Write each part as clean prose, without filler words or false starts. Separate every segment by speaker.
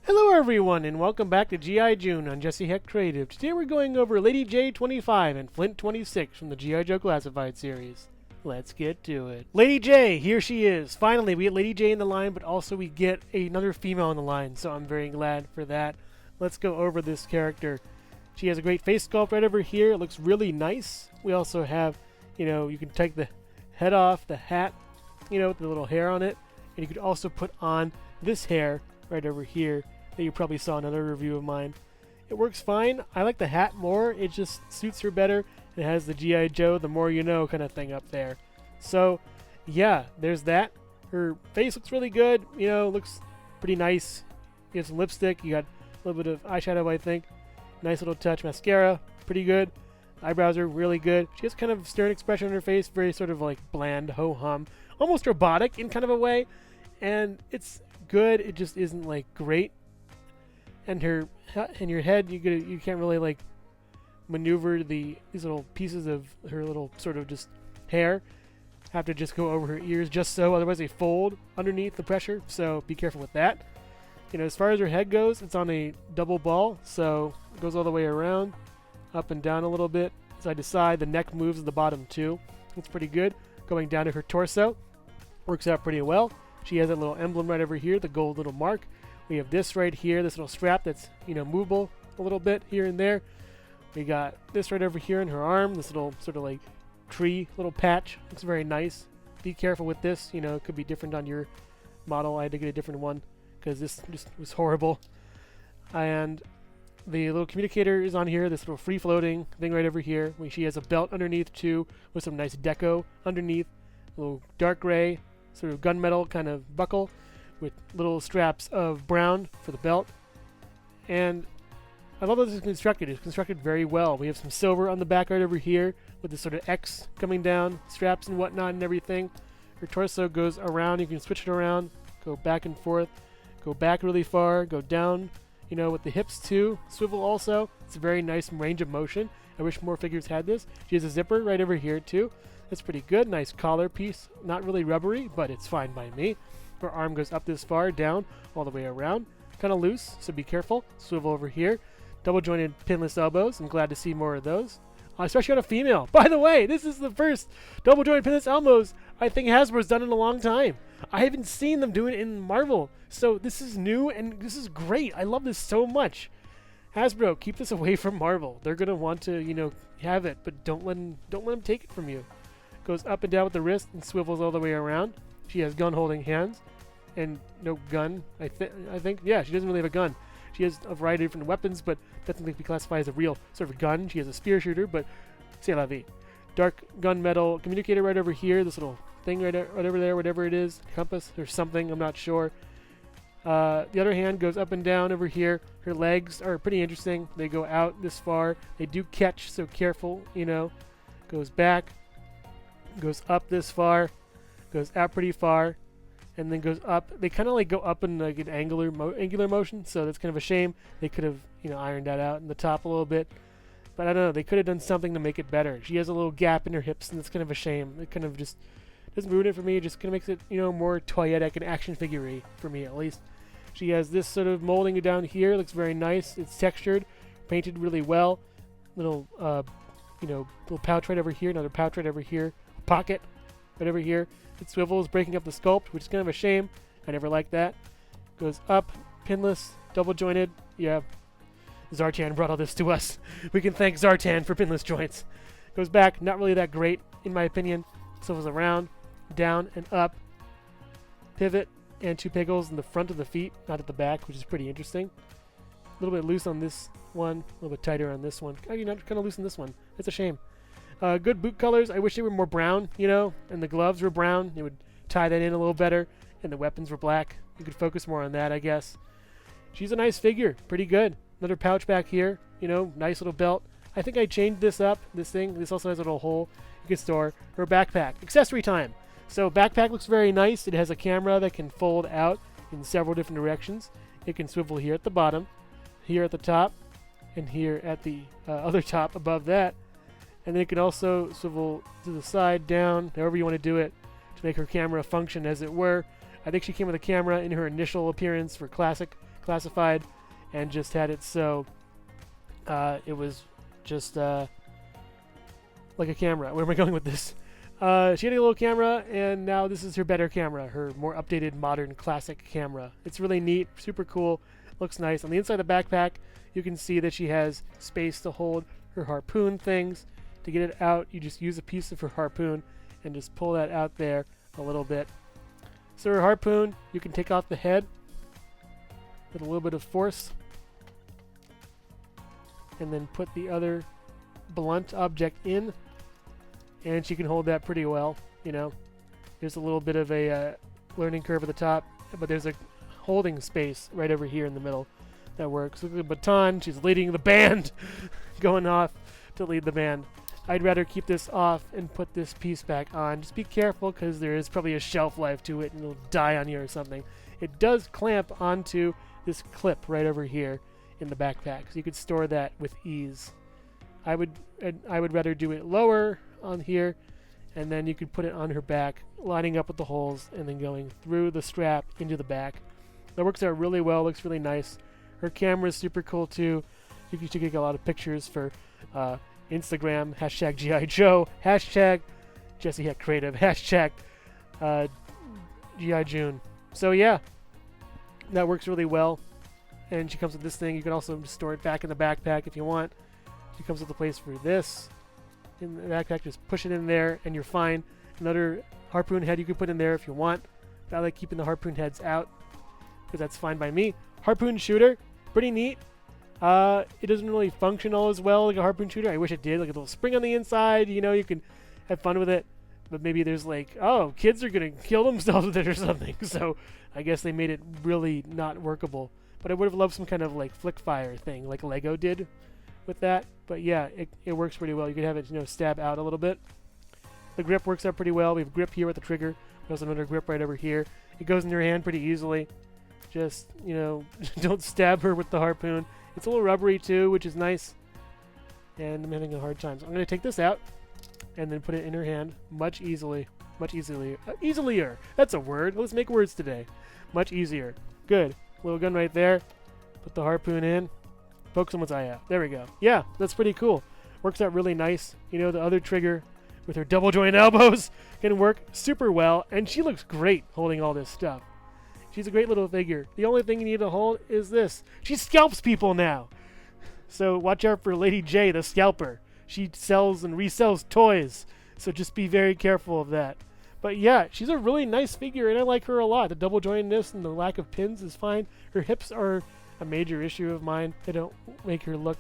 Speaker 1: Hello everyone and welcome back to G.I. June on Jesse Heck Creative. Today we're going over Lady Jaye 25 and Flint 26 from the G.I. Joe Classified series. Let's get to it. Lady Jaye, here she is. Finally, we get Lady Jaye in the line, but also we get another female in the line, so I'm very glad for that. Let's go over this character. She has a great face sculpt right over here. It looks really nice. We also have, you can take the head off, the hat, with the little hair on it, and you could also put on this hair right over here that you probably saw in another review of mine. It works fine. I like the hat more. It just suits her better. It has the G.I. Joe, the more you know kind of thing up there. So, yeah, there's that. Her face looks really good. Looks pretty nice. You have some lipstick. You got a little bit of eyeshadow, I think. Nice little touch. Mascara, pretty good. Eyebrows are really good. She has kind of stern expression on her face. Very sort of like bland, ho-hum. Almost robotic in kind of a way. And it's good. It just isn't like great. And your head, you can't really like maneuver these little pieces of her little sort of just hair. Have to just go over her ears just so, otherwise they fold underneath the pressure. So be careful with that. As far as her head goes, it's on a double ball, so it goes all the way around, up and down a little bit, side to side. The neck moves at the bottom too. It's pretty good. Going down to her torso, works out pretty well. She has that little emblem right over here, the gold little mark. We have this right here, this little strap that's, movable a little bit here and there. We got this right over here in her arm, this little sort of like tree little patch. Looks very nice. Be careful with this, it could be different on your model. I had to get a different one because this just was horrible. And the little communicator is on here, this little free-floating thing right over here. She has a belt underneath too with some nice deco underneath. A little dark gray, sort of gunmetal kind of buckle with little straps of brown for the belt. And I love how this is constructed. It's constructed very well. We have some silver on the back right over here with this sort of X coming down, straps and whatnot and everything. Her torso goes around. You can switch it around, go back and forth, go back really far, go down, with the hips too. Swivel also. It's a very nice range of motion. I wish more figures had this. She has a zipper right over here too. That's pretty good. Nice collar piece. Not really rubbery, but it's fine by me. Her arm goes up this far, down, all the way around. Kind of loose, so be careful. Swivel over here. Double jointed pinless elbows. I'm glad to see more of those. Especially on a female. By the way, this is the first double jointed pinless elbows I think Hasbro's done in a long time. I haven't seen them do it in Marvel. So this is new and this is great. I love this so much. Hasbro, keep this away from Marvel. They're going to want to, have it, but don't let them take it from you. Goes up and down with the wrist and swivels all the way around. She has gun-holding hands and no gun, I think. Yeah, she doesn't really have a gun. She has a variety of different weapons, but doesn't think we classify as a real sort of gun. She has a spear shooter, but c'est la vie. Dark gunmetal communicator right over here. This little thing right over there, whatever it is. Compass or something, I'm not sure. The other hand goes up and down over here. Her legs are pretty interesting. They go out this far. They do catch, so careful, Goes back. Goes up this far. Goes out pretty far, and then goes up. They kind of like go up in like an angular motion, so that's kind of a shame. They could have ironed that out in the top a little bit, but I don't know. They could have done something to make it better. She has a little gap in her hips, and it's kind of a shame. It kind of just doesn't ruin it for me. It just kind of makes it more toyetic and action figure-y for me at least. She has this sort of molding down here. Looks very nice. It's textured, painted really well. Little little pouch right over here. Another pouch right over here. Pocket right over here. It swivels, breaking up the sculpt, which is kind of a shame. I never liked that. Goes up, pinless, double jointed. Yeah, Zartan brought all this to us. We can thank Zartan for pinless joints. Goes back, not really that great, in my opinion. Swivels around, down, and up. Pivot, and two piggles in the front of the feet, not at the back, which is pretty interesting. A little bit loose on this one, a little bit tighter on this one. Actually, not kind of loose on this one. It's a shame. Good boot colors. I wish they were more brown, and the gloves were brown. They would tie that in a little better, and the weapons were black. You could focus more on that, I guess. She's a nice figure. Pretty good. Another pouch back here. Nice little belt. I think I changed this up, this thing. This also has a little hole. You can store her backpack. Accessory time. So backpack looks very nice. It has a camera that can fold out in several different directions. It can swivel here at the bottom, here at the top, and here at the other top above that. And then it can also swivel to the side, down, however you want to do it, to make her camera function as it were. I think she came with a camera in her initial appearance for classic classified, and just had it so it was just like a camera. Where am I going with this? She had a little camera, and now this is her better camera, her more updated, modern, classic camera. It's really neat, super cool, looks nice. On the inside of the backpack, you can see that she has space to hold her harpoon things. To get it out, you just use a piece of her harpoon and just pull that out there a little bit. So her harpoon, you can take off the head with a little bit of force, and then put the other blunt object in, and she can hold that pretty well. You know, there's a little bit of a learning curve at the top, but there's a holding space right over here in the middle that works. Look at the baton, she's leading the band, going off to lead the band. I'd rather keep this off and put this piece back on. Just be careful, because there is probably a shelf life to it and it'll die on you or something. It does clamp onto this clip right over here in the backpack, so you could store that with ease. I would rather do it lower on here, and then you could put it on her back, lining up with the holes, and then going through the strap into the back. That works out really well, looks really nice. Her camera is super cool too. You can take a lot of pictures for Instagram, hashtag G.I. Joe, hashtag Jesse Heck Creative, hashtag G.I. June. So yeah, that works really well. And she comes with this thing. You can also store it back in the backpack if you want. She comes with a place for this in the backpack. Just push it in there and you're fine. Another harpoon head you can put in there if you want. I like keeping the harpoon heads out because that's fine by me. Harpoon shooter, pretty neat. It doesn't really function all as well like a harpoon shooter. I wish it did. Like a little spring on the inside, you know, you can have fun with it. But maybe there's like, oh, kids are going to kill themselves with it or something. So I guess they made it really not workable. But I would have loved some kind of like flick fire thing like Lego did with that. But yeah, it works pretty well. You can have it, you know, stab out a little bit. The grip works out pretty well. We have grip here with the trigger. There's another grip right over here. It goes in your hand pretty easily. Just, you know, don't stab her with the harpoon. It's a little rubbery too, which is nice. And I'm having a hard time. So I'm going to take this out and then put it in her hand much easily. Much easily. Easilier. That's a word. Let's make words today. Much easier. Good. Little gun right there. Put the harpoon in. Poke someone's eye out. There we go. Yeah, that's pretty cool. Works out really nice. You know, the other trigger with her double joint elbows can work super well. And she looks great holding all this stuff. She's a great little figure. The only thing you need to hold is this. She scalps people now. So watch out for Lady Jaye, the scalper. She sells and resells toys. So just be very careful of that. But yeah, she's a really nice figure, and I like her a lot. The double jointedness and the lack of pins is fine. Her hips are a major issue of mine. They don't make her look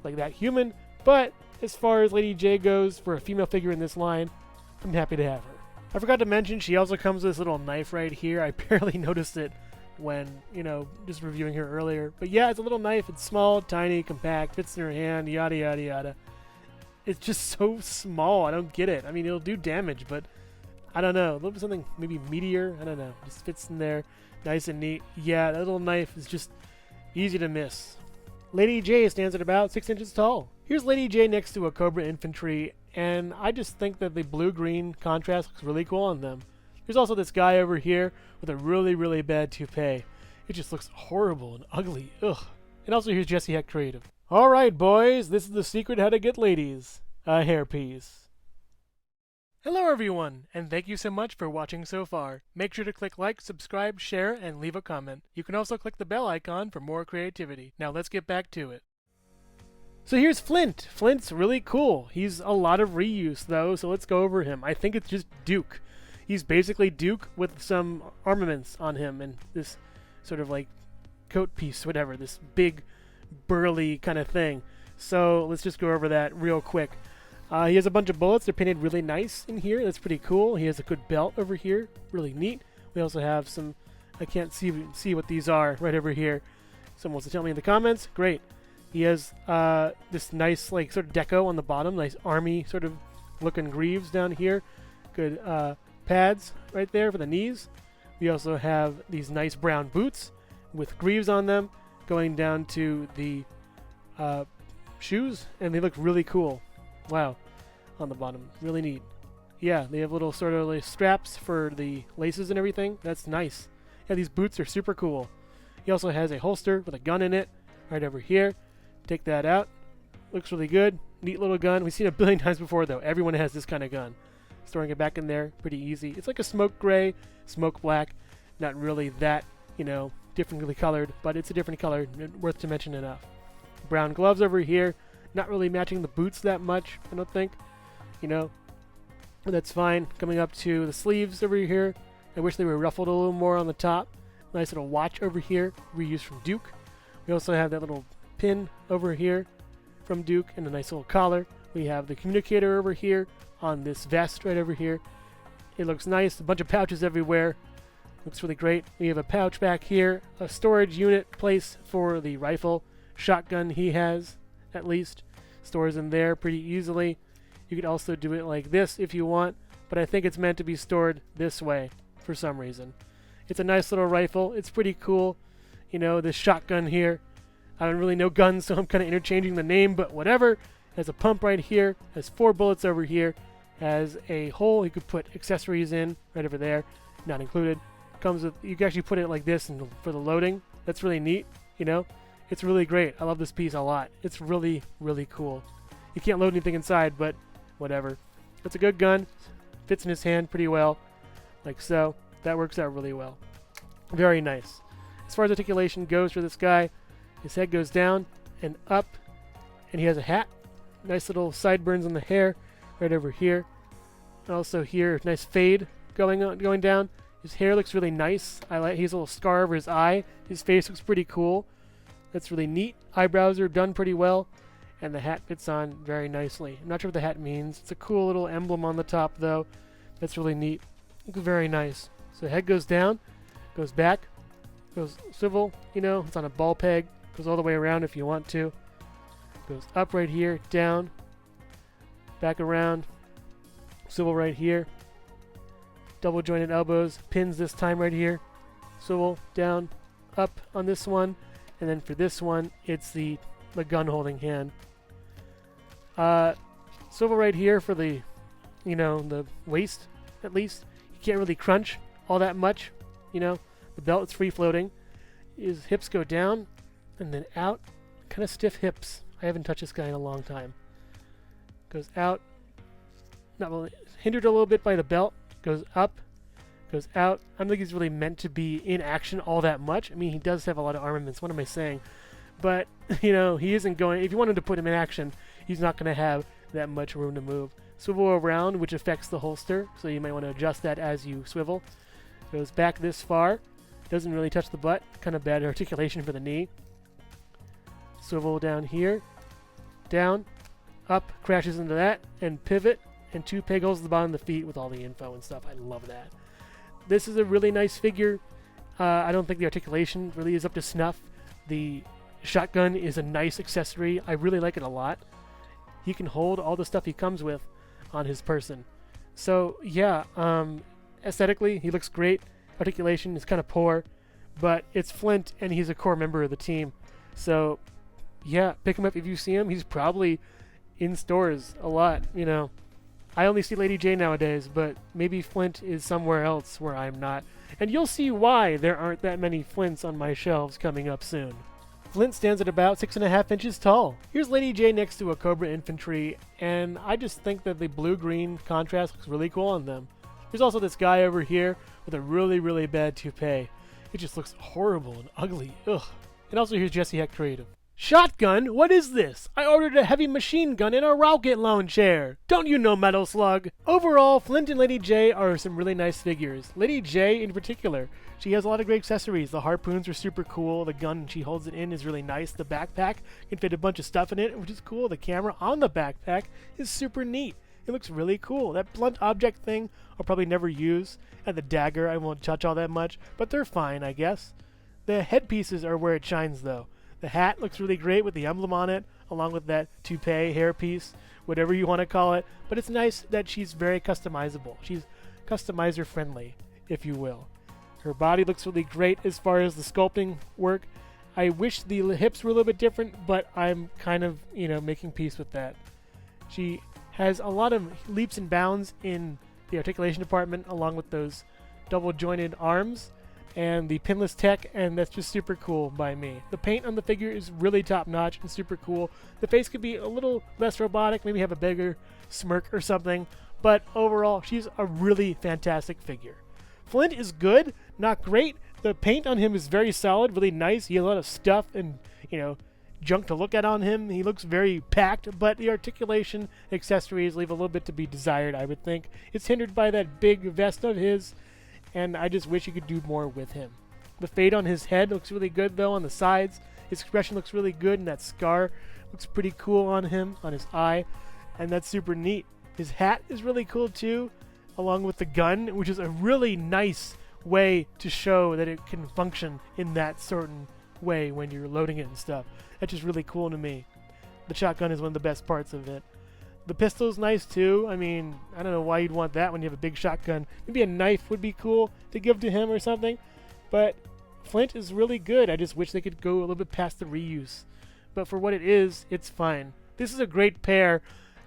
Speaker 1: like that human. But as far as Lady Jaye goes, for a female figure in this line, I'm happy to have her. I forgot to mention, she also comes with this little knife right here. I barely noticed it when, you know, just reviewing her earlier. But yeah, it's a little knife. It's small, tiny, compact, fits in her hand, yada, yada, yada. It's just so small. I don't get it. I mean, it'll do damage, but I don't know. A little bit something, maybe meteor. I don't know. Just fits in there, nice and neat. Yeah, that little knife is just easy to miss. Lady Jaye stands at about 6 inches tall. Here's Lady Jaye next to a Cobra Infantry, and I just think that the blue-green contrast looks really cool on them. There's also this guy over here with a really, really bad toupee. It just looks horrible and ugly. Ugh. And also here's Jesse Heck Creative. Alright, boys, this is the secret how to get ladies. A hairpiece. Hello everyone, and thank you so much for watching so far. Make sure to click like, subscribe, share, and leave a comment. You can also click the bell icon for more creativity. Now let's get back to it. So here's Flint. Flint's really cool. He's a lot of reuse though, so let's go over him. I think it's just Duke. He's basically Duke with some armaments on him and this sort of like coat piece, whatever, this big burly kind of thing. So let's just go over that real quick. He has a bunch of bullets. They're painted really nice in here. That's pretty cool. He has a good belt over here. Really neat. We also have some, I can't see what these are right over here. Someone wants to tell me in the comments. Great. He has this nice like sort of deco on the bottom. Nice army sort of looking greaves down here. Good pads right there for the knees. We also have these nice brown boots with greaves on them going down to the shoes. And they look really cool. Wow, on the bottom. Really neat. Yeah, they have little sort of like straps for the laces and everything. That's nice. Yeah, these boots are super cool. He also has a holster with a gun in it right over here. Take that out. Looks really good. Neat little gun. We've seen it a billion times before, though. Everyone has this kind of gun. Storing it back in there, pretty easy. It's like a smoke gray, smoke black. Not really that, differently colored, but it's a different color, worth to mention enough. Brown gloves over here. Not really matching the boots that much, I don't think. That's fine. Coming up to the sleeves over here. I wish they were ruffled a little more on the top. Nice little watch over here, reused from Duke. We also have that little pin over here from Duke and a nice little collar. We have the communicator over here on this vest right over here. It looks nice. A bunch of pouches everywhere. Looks really great. We have a pouch back here, a storage unit place for the rifle. Shotgun he has, at least. Stores in there pretty easily. You could also do it like this if you want, but I think it's meant to be stored this way for some reason. It's a nice little rifle. It's pretty cool. This shotgun here. I don't really know guns, so I'm kind of interchanging the name, but whatever. Has a pump right here. Has 4 bullets over here. Has a hole you could put accessories in right over there. Not included. Comes with, you can actually put it like this for the loading. That's really neat, It's really great. I love this piece a lot. It's really, really cool. You can't load anything inside, but whatever. It's a good gun. Fits in his hand pretty well. Like so. That works out really well. Very nice. As far as articulation goes for this guy, his head goes down and up, and he has a hat. Nice little sideburns on the hair right over here. And also here, nice fade going down. His hair looks really nice. He has a little scar over his eye. His face looks pretty cool. That's really neat. Eyebrows are done pretty well. And the hat fits on very nicely. I'm not sure what the hat means. It's a cool little emblem on the top, though. That's really neat. Looks very nice. So head goes down, goes back, goes swivel, it's on a ball peg. Goes all the way around if you want to. Goes up right here, down, back around, swivel right here. Double jointed elbows, pins this time right here. Swivel, down, up on this one. And then for this one, it's the gun holding hand. Swivel right here for the waist, at least. You can't really crunch all that much, The belt is free floating. His hips go down and then out. Kind of stiff hips. I haven't touched this guy in a long time. Goes out. Not really. Hindered a little bit by the belt. Goes up. Goes out. I don't think he's really meant to be in action all that much. I mean, he does have a lot of armaments. What am I saying? But, he isn't going... If you wanted to put him in action, he's not going to have that much room to move. Swivel around, which affects the holster, so you might want to adjust that as you swivel. Goes back this far. Doesn't really touch the butt. Kind of bad articulation for the knee. Swivel down here. Down. Up. Crashes into that. And pivot. And 2 peg holes at the bottom of the feet with all the info and stuff. I love that. This is a really nice figure. I don't think the articulation really is up to snuff. The shotgun is a nice accessory. I really like it a lot. He can hold all the stuff he comes with on his person. So, yeah, aesthetically, he looks great. Articulation is kind of poor, but it's Flint, and he's a core member of the team. So, yeah, pick him up if you see him. He's probably in stores a lot, I only see Lady Jaye nowadays, but maybe Flint is somewhere else where I'm not. And you'll see why there aren't that many Flints on my shelves coming up soon. Flint stands at about 6.5 inches tall. Here's Lady Jaye next to a Cobra Infantry, and I just think that the blue-green contrast looks really cool on them. There's also this guy over here with a really, really bad toupee. It just looks horrible and ugly. Ugh. And also here's Jesse Heck Creative. Shotgun? What is this? I ordered a heavy machine gun and a rocket launcher. Don't you know, Metal Slug? Overall, Flint and Lady Jaye are some really nice figures. Lady Jaye in particular. She has a lot of great accessories. The harpoons are super cool. The gun she holds it in is really nice. The backpack can fit a bunch of stuff in it, which is cool. The camera on the backpack is super neat. It looks really cool. That blunt object thing I'll probably never use. And the dagger I won't touch all that much, but they're fine, I guess. The headpieces are where it shines, though. The hat looks really great with the emblem on it, along with that toupee hairpiece, whatever you want to call it. But it's nice that she's very customizable. She's customizer friendly, if you will. Her body looks really great as far as the sculpting work. I wish the hips were a little bit different, but I'm kind of, making peace with that. She has a lot of leaps and bounds in the articulation department, along with those double jointed arms. and the pinless tech, and that's just super cool by me. The paint on the figure is really top notch and super cool. The face could be a little less robotic, maybe have a bigger smirk or something, but overall she's a really fantastic figure. Flint is good, not great. The paint on him is very solid, really nice. He has a lot of stuff and, junk to look at on him. He looks very packed, but the articulation accessories leave a little bit to be desired, I would think. It's hindered by that big vest of his, and I just wish you could do more with him. The fade on his head looks really good, though, on the sides. His expression looks really good, and that scar looks pretty cool on him, on his eye, and that's super neat. His hat is really cool, too, along with the gun, which is a really nice way to show that it can function in that certain way when you're loading it and stuff. That's just really cool to me. The shotgun is one of the best parts of it. The pistol's nice too. I mean, I don't know why you'd want that when you have a big shotgun. Maybe a knife would be cool to give to him or something. But Flint is really good. I just wish they could go a little bit past the reuse. But for what it is, it's fine. This is a great pair,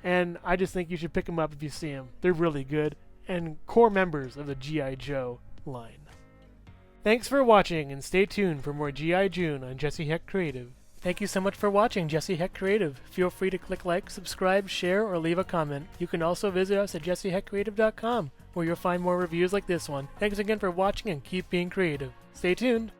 Speaker 1: and I just think you should pick them up if you see them. They're really good, and core members of the G.I. Joe line. Thanks for watching, and stay tuned for more G.I. June on Jesse Heck Creative. Thank you so much for watching Jesse Heck Creative. Feel free to click like, subscribe, share, or leave a comment. You can also visit us at jesseheckcreative.com, where you'll find more reviews like this one. Thanks again for watching, and keep being creative. Stay tuned.